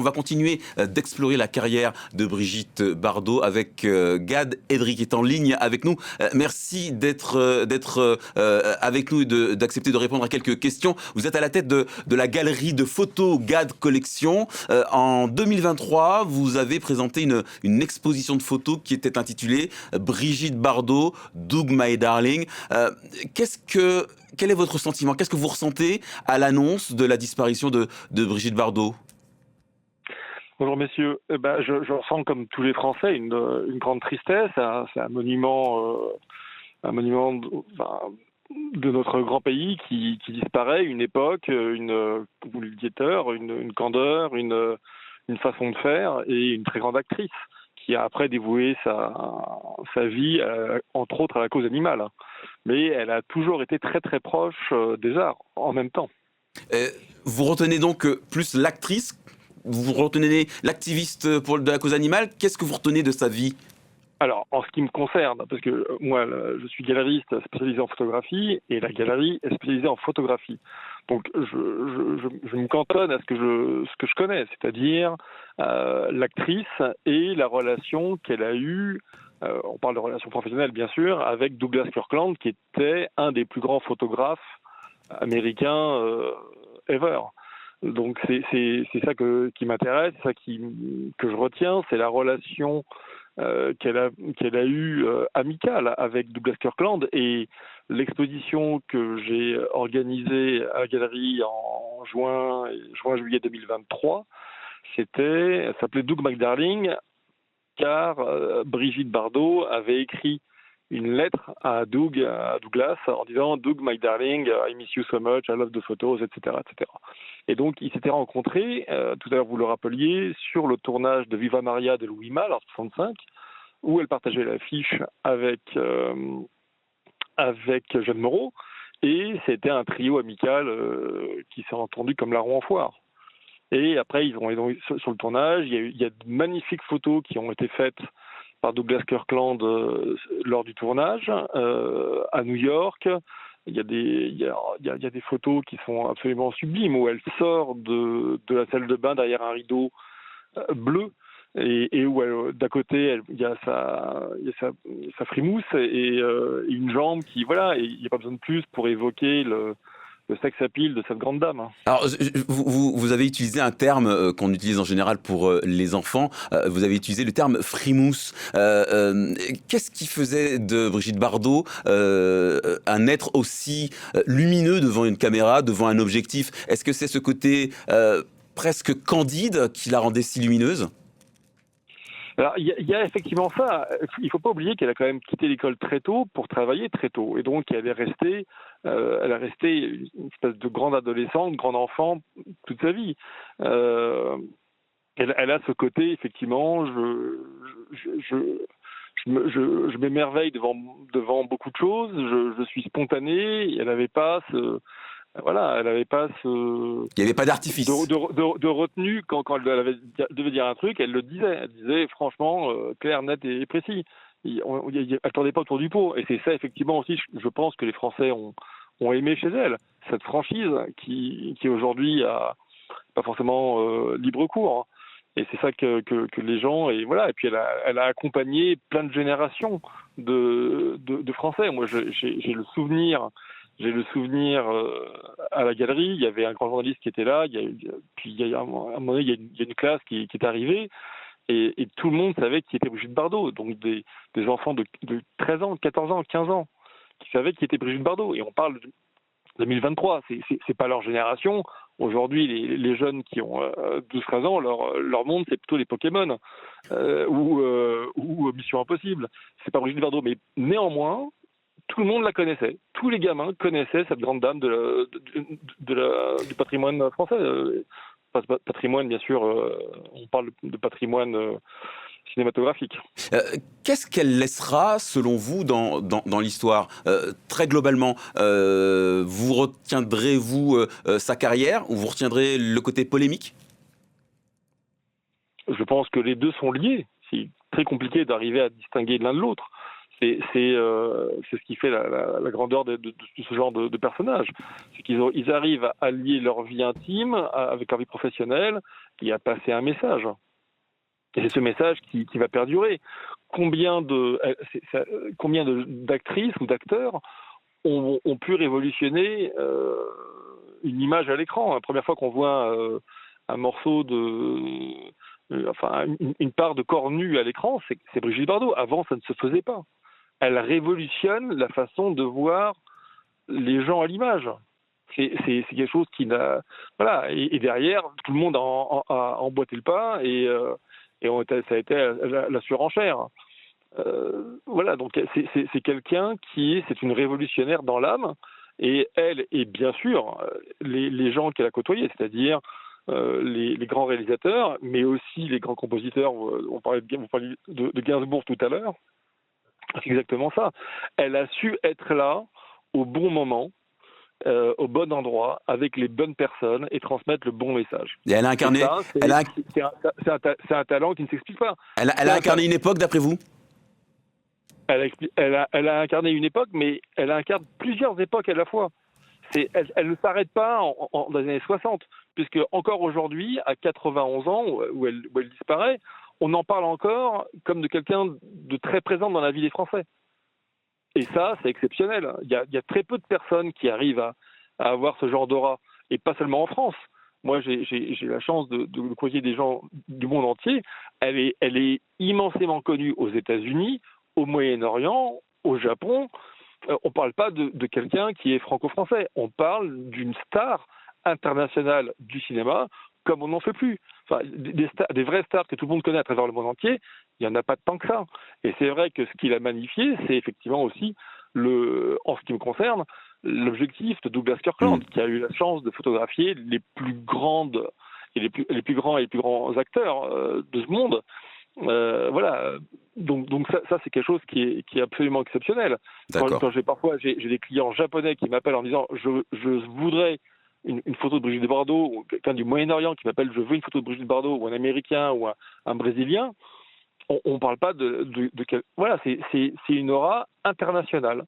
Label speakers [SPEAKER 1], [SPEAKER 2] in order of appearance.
[SPEAKER 1] On va continuer d'explorer la carrière de Brigitte Bardot avec Gad Edry qui est en ligne avec nous. Merci d'être avec nous et d'accepter de répondre à quelques questions. Vous êtes à la tête de la galerie de photos Gad Collection. En 2023, vous avez présenté une exposition de photos qui était intitulée Brigitte Bardot, Doug My Darling. Quel est votre sentiment? Qu'est-ce que vous ressentez à l'annonce de la disparition de Brigitte Bardot?
[SPEAKER 2] Bonjour messieurs, je ressens comme tous les Français une grande tristesse. C'est un monument de notre grand pays qui disparaît, une époque, vous le disiez tout à l'heure, une candeur, une façon de faire et une très grande actrice qui a après dévoué sa vie, entre autres à la cause animale. Mais elle a toujours été très très proche des arts en même temps.
[SPEAKER 1] Vous retenez donc plus l'actrice? Vous retenez l'activiste de la cause animale? Qu'est-ce que vous retenez de sa vie?
[SPEAKER 2] Alors, en ce qui me concerne, parce que moi, je suis galeriste spécialisé en photographie et la galerie est spécialisée en photographie. Donc, je me cantonne à ce que je connais, c'est-à-dire l'actrice et la relation qu'elle a eue. On parle de relation professionnelle, bien sûr, avec Douglas Kirkland, qui était un des plus grands photographes américains ever. Donc c'est ça qui m'intéresse, c'est ça que je retiens, c'est la relation qu'elle a eue amicale avec Douglas Kirkland, et l'exposition que j'ai organisée à la galerie en juin-juillet 2023, elle s'appelait Doug My Darling, car Brigitte Bardot avait écrit une lettre à Douglas, en disant « Doug, my darling, I miss you so much, I love the photos, etc. etc. » Et donc, ils s'étaient rencontrés, tout à l'heure vous le rappeliez, sur le tournage de Viva Maria de Louis Malle, en 1965, où elle partageait l'affiche avec Jeanne Moreau, et c'était un trio amical qui s'est entendu comme larron en foire. Et après, ils ont sur le tournage, il y a de magnifiques photos qui ont été faites par Douglas Kirkland lors du tournage à New York. Il y a des photos qui sont absolument sublimes, où elle sort de la salle de bain derrière un rideau bleu, et où d'à côté il y a sa frimousse et une jambe qui, voilà, et il n'y a pas besoin de plus pour évoquer le sex appeal de cette grande dame.
[SPEAKER 1] Alors, vous avez utilisé un terme qu'on utilise en général pour les enfants. Vous avez utilisé le terme frimousse. Qu'est-ce qui faisait de Brigitte Bardot un être aussi lumineux devant une caméra, devant un objectif? Est-ce que c'est ce côté presque candide qui la rendait si lumineuse?
[SPEAKER 2] Alors, il y a effectivement ça. Il ne faut pas oublier qu'elle a quand même quitté l'école très tôt pour travailler très tôt. Et donc, elle a resté une espèce de grande adolescente, grande enfant toute sa vie. Elle a ce côté, effectivement, je m'émerveille devant beaucoup de choses. Je suis spontanée. Elle n'avait pas elle n'avait pas
[SPEAKER 1] Il n'y avait pas d'artifice.
[SPEAKER 2] de retenue quand elle devait dire un truc, elle le disait. Elle disait franchement, clair, net et précis. Elle ne tournait pas autour du pot. Et c'est ça, effectivement, aussi, je pense que les Français ont aimé chez elle. Cette franchise qui aujourd'hui a pas forcément libre cours. Et c'est ça que les gens, et voilà. Et puis elle a accompagné plein de générations de Français. Moi, j'ai le souvenir à la galerie, il y avait un grand journaliste qui était là, à un moment donné, il y a une classe qui est arrivée, et tout le monde savait qui était Brigitte Bardot. Donc des enfants de 13 ans, 14 ans, 15 ans, qui savaient qui était Brigitte Bardot. Et on parle de 2023, c'est pas leur génération. Aujourd'hui, les jeunes qui ont 12-13 ans, leur monde, c'est plutôt les Pokémon ou Mission Impossible. C'est pas Brigitte Bardot, mais néanmoins, tout le monde la connaissait. Tous les gamins connaissaient cette grande dame du patrimoine français. Patrimoine, bien sûr, on parle de patrimoine cinématographique.
[SPEAKER 1] Qu'est-ce qu'elle laissera, selon vous, dans l'histoire? Très globalement, vous retiendrez, sa carrière, ou vous retiendrez le côté polémique?
[SPEAKER 2] Je pense que les deux sont liés. C'est très compliqué d'arriver à distinguer l'un de l'autre. C'est ce qui fait la grandeur de ce genre de personnage. C'est qu'ils arrivent à allier leur vie intime avec leur vie professionnelle et à passer un message. Et c'est ce message qui va perdurer. Combien d'actrices ou d'acteurs ont pu révolutionner une image à l'écran. La première fois qu'on voit un morceau une part de corps nu à l'écran, c'est Brigitte Bardot. Avant, ça ne se faisait pas. Elle révolutionne la façon de voir les gens à l'image. C'est quelque chose qui n'a... Voilà, et derrière, tout le monde a emboîté le pas et ça a été la surenchère. Voilà, donc c'est quelqu'un c'est une révolutionnaire dans l'âme, et elle, et bien sûr, les gens qu'elle a côtoyés, c'est-à-dire les grands réalisateurs, mais aussi les grands compositeurs. Vous parliez de Gainsbourg tout à l'heure. C'est exactement ça. Elle a su être là au bon moment, au bon endroit, avec les bonnes personnes et transmettre le bon message.
[SPEAKER 1] Et elle a incarné.
[SPEAKER 2] C'est un talent qui ne s'explique pas.
[SPEAKER 1] Elle a incarné une époque, d'après vous?
[SPEAKER 2] Elle a incarné une époque, mais elle incarne plusieurs époques à la fois. Elle ne s'arrête pas dans les années 60, puisque encore aujourd'hui, à 91 ans, où elle disparaît, on en parle encore comme de quelqu'un de très présent dans la vie des Français. Et ça, c'est exceptionnel. Il y a très peu de personnes qui arrivent à avoir ce genre d'aura, et pas seulement en France. Moi, j'ai la chance de côtoyer des gens du monde entier. Elle est immensément connue aux États-Unis, au Moyen-Orient, au Japon. On ne parle pas de quelqu'un qui est franco-français. On parle d'une star internationale du cinéma, comme on n'en fait plus. Enfin, des vraies stars que tout le monde connaît à travers le monde entier, il n'y en a pas tant que ça. Et c'est vrai que ce qu'il a magnifié, c'est effectivement aussi, en ce qui me concerne, l'objectif de Douglas Kirkland, qui a eu la chance de photographier les plus grandes et les plus grands acteurs de ce monde. Voilà. Donc ça c'est quelque chose qui est absolument exceptionnel. Quand j'ai des clients japonais qui m'appellent en disant je voudrais une photo de Brigitte Bardot, ou quelqu'un du Moyen-Orient qui m'appelle je veux une photo de Brigitte Bardot, ou un Américain ou un Brésilien, on parle pas voilà, c'est une aura internationale.